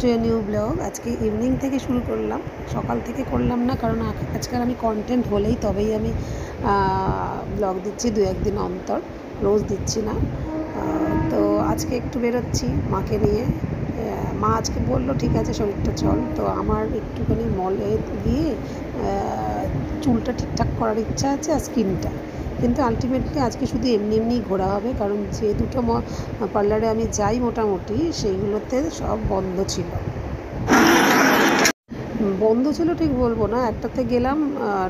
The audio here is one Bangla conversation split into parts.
Two a new blog. আজকে ইভিনিং থেকে শুরু করলাম, সকাল থেকে করলাম না, কারণ আজকাল আমি কন্টেন্ট হলেই তবেই আমি ব্লগ দিচ্ছি, দু একদিন অন্তর, রোজ দিচ্ছি না। তো আজকে একটু বেরোচ্ছি মাকে নিয়ে। মা আজকে বললো ঠিক আছে শরীরটা চল, তো আমার একটুখানি মলে গিয়ে চুলটা ঠিকঠাক করার ইচ্ছা আছে আর স্কিনটা, কিন্তু আলটিমেটলি আজকে শুধু এমনি এমনি ঘোরা হবে, কারণ যে দুটো পার্লারে আমি যাই মোটামুটি সেইগুলোতে সব বন্ধ ছিল। বন্ধ ছিল ঠিক বলবো না, একটাতে গেলাম,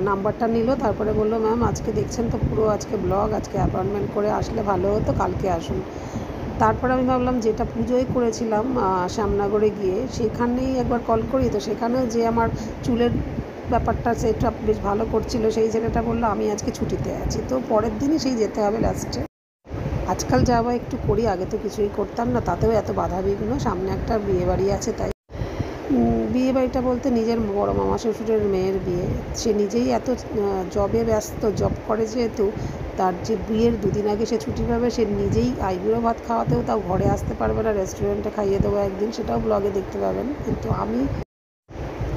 নাম্বারটা নিল, তারপরে বললো ম্যাম আজকে দেখছেন তো পুরো আজকে ব্লগ, আজকে অ্যাপয়েন্টমেন্ট করে আসলে ভালো হতো, কালকে আসুন। তারপর আমি ভাবলাম যেটা পুজোয় করেছিলাম শ্যামনগরে গিয়ে, সেখানেই একবার কল করি, তো সেখানেও যে আমার চুলের ব্যাপারটা সেটা বেশ ভালো করছিল, সেই ছেলেটা বললো আমি আজকে ছুটিতে আছি, তো পরের দিনই সেই যেতে হবে লাস্টে। আজকাল যাওয়া একটু করি, আগে তো কিছুই করতাম না, তাতেও এত বাধা বিঘ্ন। সামনে একটা বিয়েবাড়ি আছে, তাই বিয়েবাড়িটা বলতে নিজের বড় মামা শ্বশুরের মেয়ের বিয়ে। সে নিজেই এত জবে ব্যস্ত, জব করে যেহেতু, তার যে বিয়ের দুদিন আগে সে ছুটি পাবে, সে নিজেই আইবুড়ো ভাত খাওয়াতেও তাও ঘরে আসতে পারবে না, রেস্টুরেন্টে খাইয়ে দেবো একদিন, সেটাও ব্লগে দেখতে পাবেন।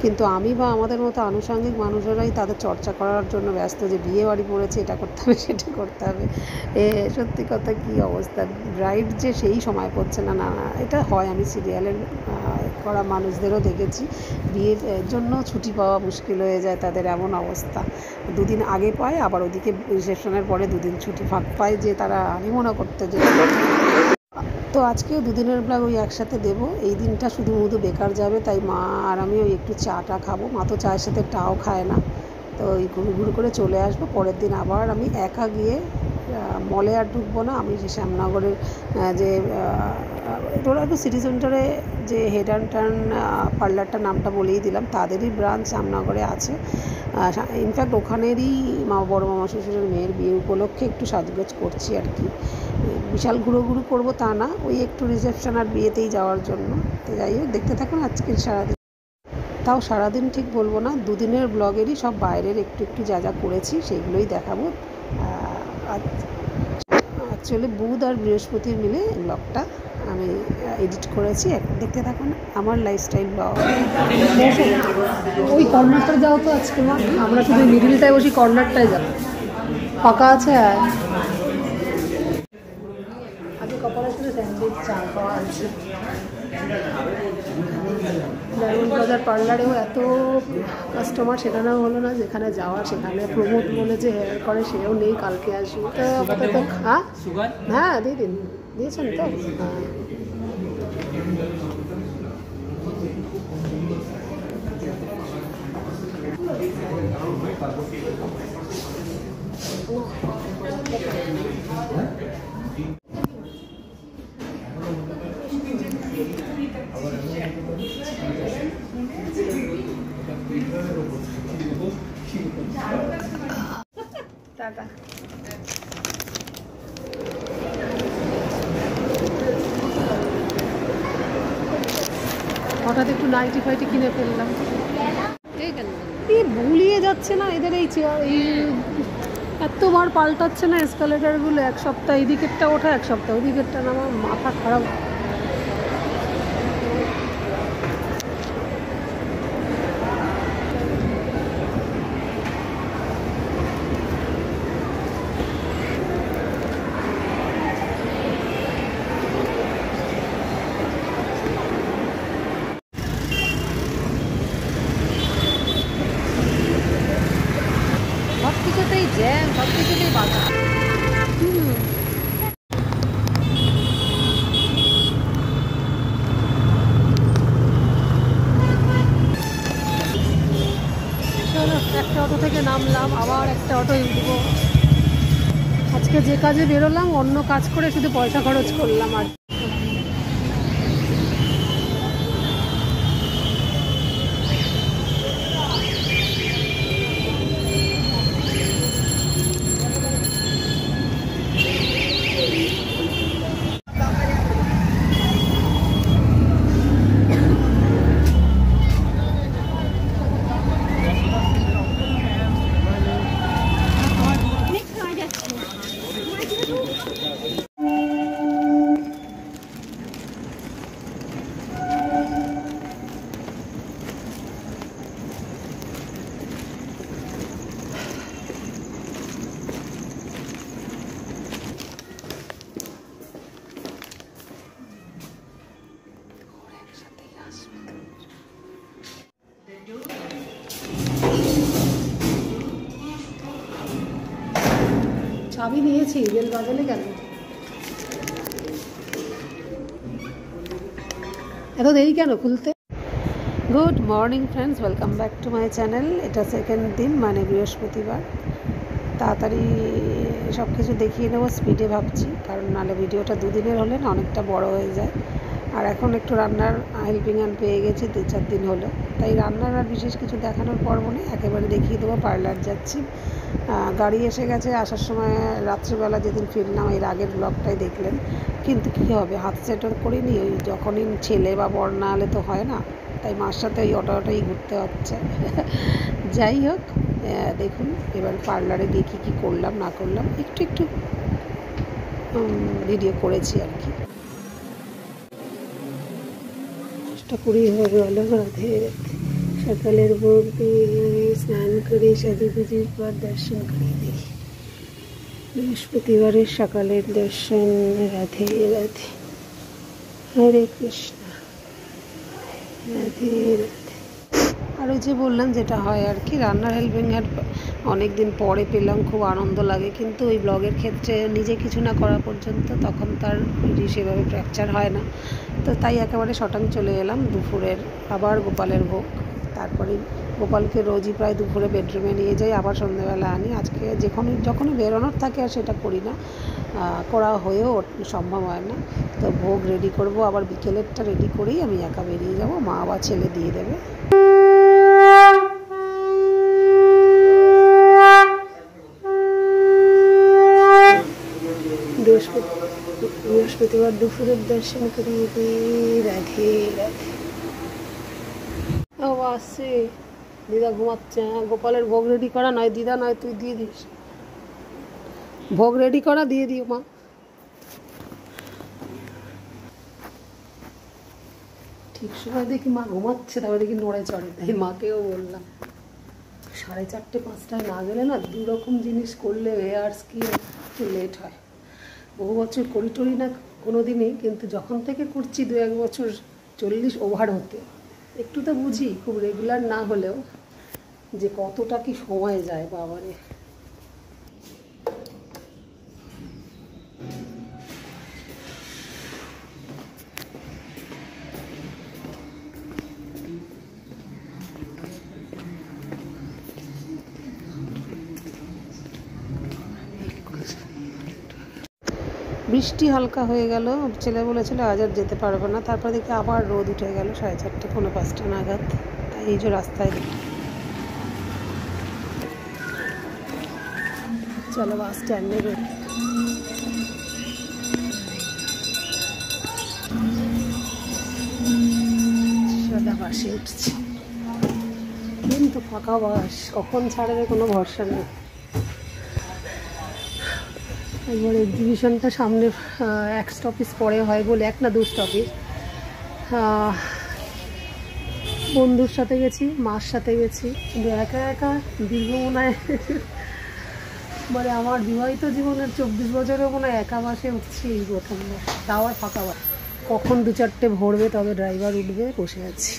কিন্তু আমি বা আমাদের মতো আনুষঙ্গিক মানুষেরাই তাদের চর্চা করার জন্য ব্যস্ত, যে বিয়ে বাড়ি পড়েছে, এটা করতে হবে সেটা করতে হবে। সত্যি কথা কী অবস্থা, ব্রাইড যে সেই সময় পড়ছে না, না এটা হয়, আমি সিরিয়ালের করা মানুষদেরও দেখেছি, বিয়ের জন্য ছুটি পাওয়া মুশকিল হয়ে যায় তাদের, এমন অবস্থা। দুদিন আগে পায়, আবার ওদিকে রিসেপশনের পরে দুদিন ছুটি ফাঁক পায়, যে তারা হানিমুনও করতে যেতে। তো আজকেও দুদিনের ব্লগ ওই একসাথে দেবো। এই দিনটা শুধু বেকার যাবে, তাই মা আর আমি ওই একটু চাটা খাবো, মা তো চায়ের সাথে টাও খায় না, তো ওই ঘুরু করে চলে আসবো। পরের দিন আবার আমি একা গিয়ে মলে আর ঢুকবো না, আমি যে শ্যামনগরের যে একটু সিটি সেন্টারে যে হেড অ্যান্ড টার্ন পার্লারটার নামটা বলেই দিলাম, তাদেরই ব্রাঞ্চ শ্যামনগরে আছে। ইনফ্যাক্ট ওখানেরই বড় মামা শ্বশুরের মেয়ের বিয়ে উপলক্ষে একটু সাজগোজ করছি আর কি। বিশাল ঘুরো করবো তা না, ওই একটু রিসেপশন আর বিয়েতেই যাওয়ার জন্য। তো যাই হোক, দেখতে থাকুন আজকের সারাদিন। তাও সারাদিন ঠিক বলবো না, দুদিনের ব্লগেরই সব বাইরের একটু একটু যা যা করেছি সেইগুলোই দেখাবো। অ্যাকচুয়ালি বুধ আর বৃহস্পতির মিলে ব্লগটা আমি এডিট করেছি, দেখতে থাকুন আমার লাইফস্টাইল ব্লগ। ওই কর্নারটায় যাও তো আজকে, আমরা শুধু মিডিলটায় বসি, কর্নারটায় যাবো, ফাঁকা আছে। আগে কপালের সাথে স্যান্ডউইচ চা খাওয়া আছে। ডায়মন্ড বাজার পার্লারেও এত কাস্টমার, সেখানেও হলো না, যেখানে যাওয়া সেখানে প্রমোদ বলে যে হেয়ার করে সেও নেই, কালকে আসবে। তো আপাতত হ্যাঁ দিয়ে দিন, দিয়েছেন তো। টাটা। হঠাৎ একটু নাইটি ফাইটি কিনে ফেললাম। এই ভুলিয়ে যাচ্ছে না এদের, এই এতবার পাল্টাচ্ছে না এসকালেটারগুলো, এক সপ্তাহ এদিকেরটা ওঠা, এক সপ্তাহ ওদিকেরটা নামা, মাথা খারাপ। সব কিছুতেই জ্যাম, সব কিছুতেই বাধা। একটা অটো থেকে নামলাম, আবার একটা অটোয় উঠবো। আজকে যে কাজে বেরোলাম অন্য কাজ করে শুধু পয়সা খরচ করলাম আর। চাবি নিয়েছি, বেল বাজালে কেন? এত দেরি কেন খুলতে? Good morning friends, welcome back to my channel. এটা সেকেন্ড দিন, মানে বৃহস্পতিবার। তাড়াতাড়ি সব কিছু দেখিয়ে নেবো, স্পিডে ভাবছি, কারণ নাহলে ভিডিওটা দুদিনের হলে না অনেকটা বড় হয়ে যায়। আর এখন একটু রান্নার হেল্পিং হ্যান্ড পেয়ে গেছি, 2-4 দিন হলো, তাই রান্নার আর বিশেষ কিছু দেখানোর পর্ব নেই, একেবারে দেখিয়ে দেবো। পার্লার যাচ্ছি, গাড়ি এসে গেছে। আসার সময় রাত্রিবেলা যেদিন ফিরলাম, এর আগের ব্লগটাই দেখলেন। কিন্তু কী হবে, হাত সেটও করিনি, ওই যখনই ছেলে বা বর না হলে তো হয় না, তাই মার সাথে ওই অটোটাই ঘুরতে হচ্ছে। যাই হোক, দেখুন এবার পার্লারে গিয়ে কী কী করলাম না করলাম একটু একটু ভিডিও করেছি আর কি। 20 হয়ে গেল। রাধে সকালের ভোগ দিয়ে স্নান করে সাধু পুজোর পর দর্শন করে দিই। বৃহস্পতিবারের সকালের দর্শন। রাধে রাধে, হরে কৃষ্ণ, রাধে রাধে। আর ওই যে বললাম যেটা হয় আর কি, রান্নার হেল্পিং হ্যান্ড অনেক দিন পরে পেলাম, খুব আনন্দ লাগে। কিন্তু ওই ব্লগের ক্ষেত্রে নিজে কিছু না করা পর্যন্ত তখন তার সেভাবে ফ্র্যাকচার হয় না, তো তাই একেবারে শটাং চলে এলাম দুপুরের আবার গোপালের ভোগ। তারপরে গোপালকে রোজই প্রায় দুপুরে বেডরুমে নিয়ে যাই, আবার সন্ধ্যেবেলা আনি। আজকে যখনই বেরোনোর থাকে আর সেটা করি না, করা হয়েও সম্ভব হয় না। তো ভোগ রেডি করব, আবার বিকেলেরটা রেডি করেই আমি একা বেরিয়ে যাব, মা আবার ছেলে দিয়ে দেবে। বৃহস্পতিবার দুপুরের দর্শন করি। রাধে রাধে। ও আসছে, দিদা ঘুমাচ্ছে। গোপালের ভোগ রেডি করা নয়, দিদা নয় তুই দিয়ে দিস। ভোগ রেডি করা দিয়ে দিও মা। ঠিক সময় দেখি মা ঘুমাচ্ছে, তারপরে দেখি নড়ে চড়ে, তাই মাকেও বললাম 4:30-5টায় না গেলে না দুরকম জিনিস করলে হেয়ার স্কিন একটু লেট হয়। বহু বছর করি টরি না কোনো দিনই, কিন্তু যখন থেকে করছি 2-1 বছর 40 ওভার হতে একটু তো বুঝি, খুব রেগুলার না হলেও, যে কতটা কি সময় যায় বাবারে। বৃষ্টি হালকা হয়ে গেল, ছেলে বলেছিল আজ আর যেতে পারবে না, তারপর দেখি আবার রোদ উঠে গেল 4:30-5টা নাগাদ। তাই এই যে রাস্তায় চলো বাস স্ট্যান্ডে রোড। সাদা বাসে উঠছি, কিন্তু ফাঁকা বাস, কখন ছাড়বে কোনো ভরসা নেই। এবার এক্সিবিশনটা সামনে 1 স্টপেজ পরে হয় বলে, 1 না 2 স্টপেজ। বন্ধুর সাথে গেছি, মার সাথে গেছি, কিন্তু একা একা দীর্ঘ মনে হয়, মানে আমার বিবাহিত জীবনের 24 বছরেও মনে হয় একা বাসে উঠছি এই প্রথমবার, তাও আর ফাঁকা বাস। কখন 2-4টে ভরবে তবে ড্রাইভার উঠবে, বসে আছি।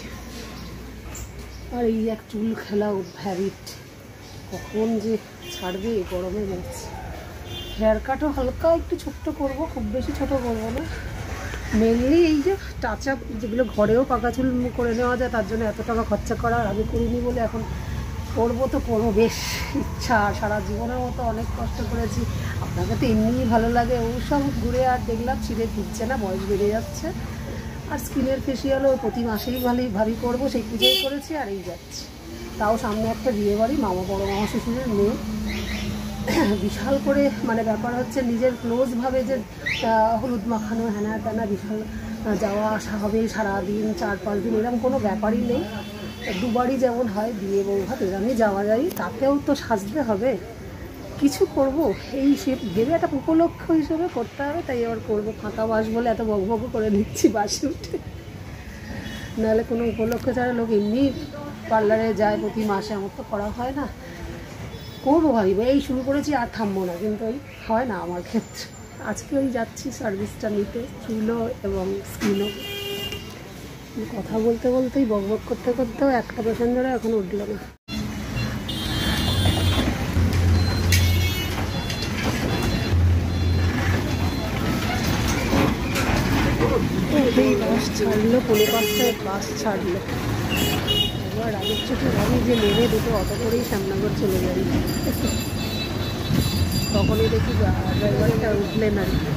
আর এই এক চুল খেলা হ্যাবিট, কখন যে ছাড়বে গরমে যাচ্ছে। হেয়ার কাটও হালকা একটু ছোট্ট করবো, খুব বেশি ছোট করবো না। মেনলি এই যে টাচ আপ, যেগুলো ঘরেও পাকা চুল করে নেওয়া যায়, তার জন্য এত টাকা খরচা করা আমি করিনি বলে এখন করবো, তো করবো, বেশ ইচ্ছা। সারা জীবনের মতো অনেক কষ্ট করেছি, আপনাকে তো এমনিই ভালো লাগে। ওসব ঘুরে আর দেখলাম ছিঁড়ে ফিরছে না, বয়স বেড়ে যাচ্ছে। আর স্কিনের ফেসিয়ালও প্রতি মাসেই ভাবি করবো, সেই পুজোই করেছি আর এই যাচ্ছি। তাও সামনে একটা বিয়ে বাড়ি, বড় মামা শ্বশুরের মেয়ে, বিশাল করে, মানে ব্যাপার হচ্ছে নিজের ক্লোজভাবে যে হলুদ মাখানো হ্যানা ত্যানা, বিশাল যাওয়া আসা হবে সারাদিন, 4-5 দিন, এরকম কোনো ব্যাপারই নেই। 2 বারই যেমন হয় বিয়ে বউ ভাত, এরকমই যাওয়া যায়, তাতেও তো সাজতে হবে, কিছু করব এই সে ভেবে একটা উপলক্ষ হিসেবে করতে হবে, তাই এবার করবো। ফাঁকা বাস বলে এত বকবক করে নিচ্ছি বাসে উঠে, নাহলে কোনো উপলক্ষ ছাড়া লোক এমনি পার্লারে যায় প্রতি মাসে, আমার তো করা হয় না। করবো ভাবিব, এই শুরু করেছি আর থামবো না, কিন্তু ওই হয় না আমার ক্ষেত্রে। আজকে ওই যাচ্ছি সার্ভিসটা নিতে, চুলও এবং স্কিনও। কথা বলতে বলতেই বকবক করতে করতেও একটা প্যাসেঞ্জারও এখন উঠলো না। এই বাস ছাড়লো, 4:45টায় বাস ছাড়লো। এবার আগের চোখে ভাবি যে নেমে দুটো অটো করেই শ্যামনগর চলে যাই। তখনই দেখি ড্রাইভারটা উঠলেন আর কি।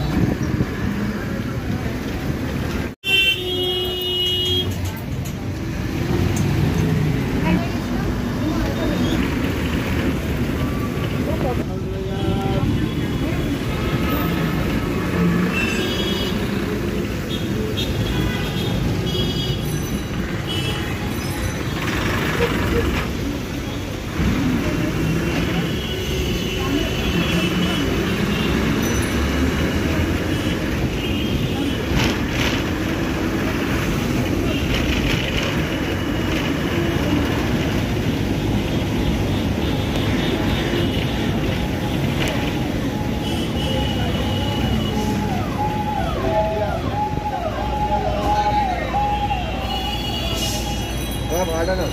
ভাড়া না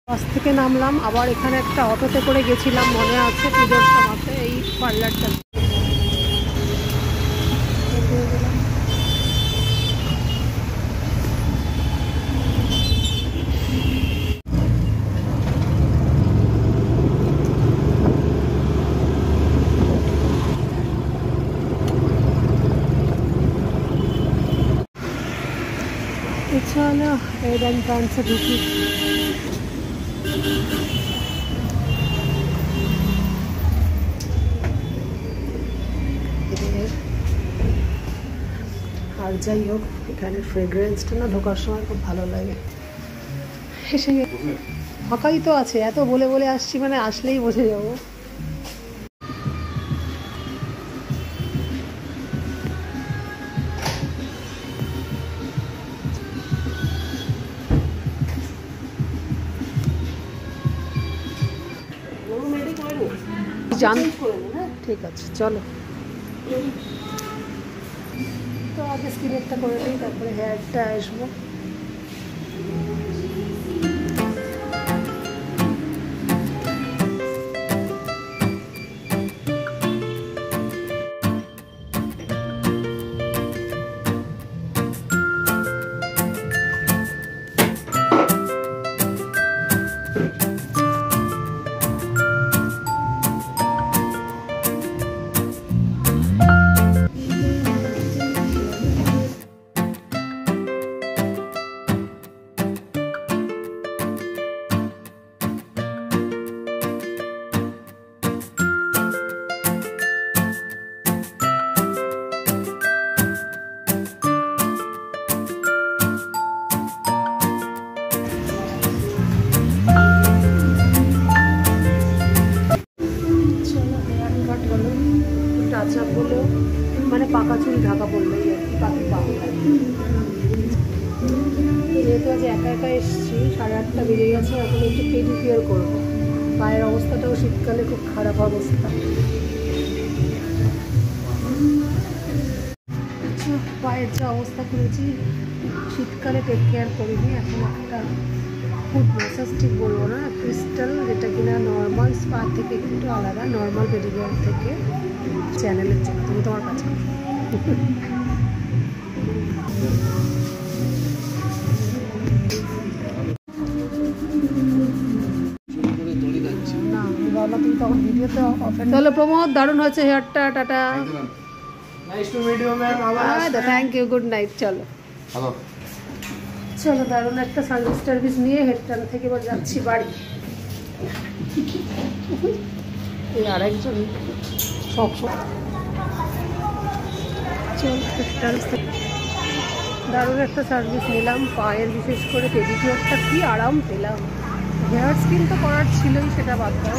বাস থেকে নামলাম, আবার এখানে একটা অটোতে করে গেছিলাম, মনে আছে পুজোর সময়তে এই পার্লারটা। চলো এডেন ব্রাঞ্চে ঢুকি। আর যাই হোক, এখানে ফ্রেগ্রেন্সটা না ঢোকার সময় খুব ভালো লাগে। এসে ফাঁকাই তো আছে, এত বলে বলে আসছি, মানে আসলেই বোঝে যাবো। জান ঠিক আছে, চলো। তো আগে স্কিনেরটা করে নিই, তারপরে হেয়ারটা আসবো। টাচআপ বলেও, মানে পাকা চুল ঢাকা বললেই আর কি, পাখি বাংলায়। যেহেতু আজ একা একা এসেছি, 8:30 বেজে গেছে, এখন একটু পেডিকিওর করবো। পায়ের অবস্থাটাও শীতকালে খুব খারাপ অবস্থা। পায়ের যা অবস্থা করেছি, শীতকালে টেক কেয়ার করিনি। এখন একটা ফুড ম্যাসাজ ঠিক বলবো না, ক্রিস্টাল, যেটা কিনা নর্মাল স্পা থেকে একটু আলাদা, নর্মাল পেডিকিওর থেকে, চ্যানেলের জন্য। তুমি তোমার কাছে না বলো, তুমি তখন ভিডিওতে অফার। তাহলে প্রমোদ, দারুণ হয়েছে হেয়ারটা, tata. Thank you, good night. চলো চলো, দারুণ একটা সার্ভিস টার্ভিস নিয়ে হেডটান থেকে এবার যাচ্ছি বাড়ি। এই আরেকজন সব দারুণ একটা সার্ভিস নিলাম। পায়ের বিশেষ করে পেডিকিওরটা কি আরাম পেলাম। হেয়ার স্কিন তো করার ছিলই, সেটা বাদ দাও।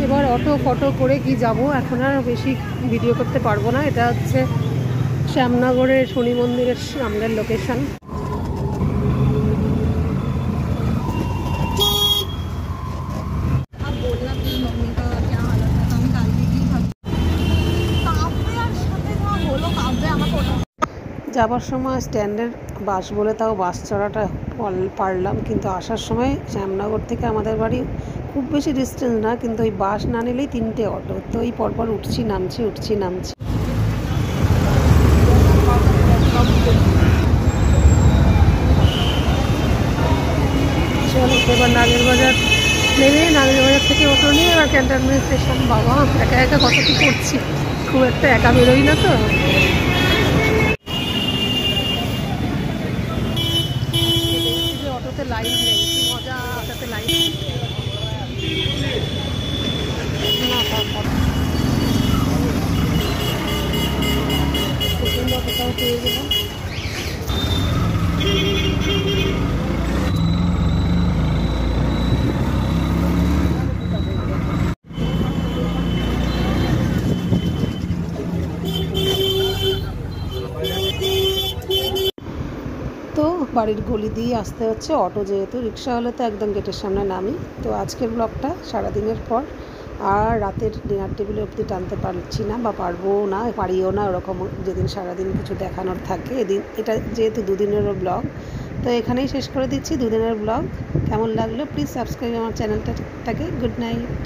এবার অটো ফটো করে কি যাব, এখন আর বেশি ভিডিও করতে পারবো না। এটা হচ্ছে শ্যামনগরের শনি মন্দিরের সামনের লোকেশন। যাবার সময় স্ট্যান্ডের বাস বলে তাও বাস চড়াটা পারলাম, কিন্তু আসার সময় শ্যামনগর থেকে আমাদের বাড়ি খুব বেশি ডিস্টেন্স না, কিন্তু ওই বাস না নিলেই 3টে অটো, তো এই পরপর উঠছি নামছি। চলো এবার নাগেরবাজার নেমে নাগেরবাজার থেকে অটো নিয়ে এবার ক্যান্টনমেন্ট স্টেশন। বাবা একা একা কত কী করছি, খুব একটা একা বেরোই না তো। অটোতে লাইন নেই, কি মজা অটোতে লাইন না। কোথাও পেয়ে গেলাম। তো বাড়ির গলি দিয়ে আসতে হচ্ছে, অটো যেহেতু, রিক্সা হলে তো একদম গেটের সামনে নামি। তো আজকের ব্লগটা সারাদিনের পর আর রাতের ডিনার টেবিলে অবধি টানতে পারছি না, বা পারিও না ওরকম, যেদিন সারাদিন কিছু দেখানোর থাকে। এটা যেহেতু দুদিনেরও ব্লগ, তো এখানেই শেষ করে দিচ্ছি দুদিনের ব্লগ। কেমন লাগলো প্লিজ সাবস্ক্রাইব আমার চ্যানেলটাকে। Good night.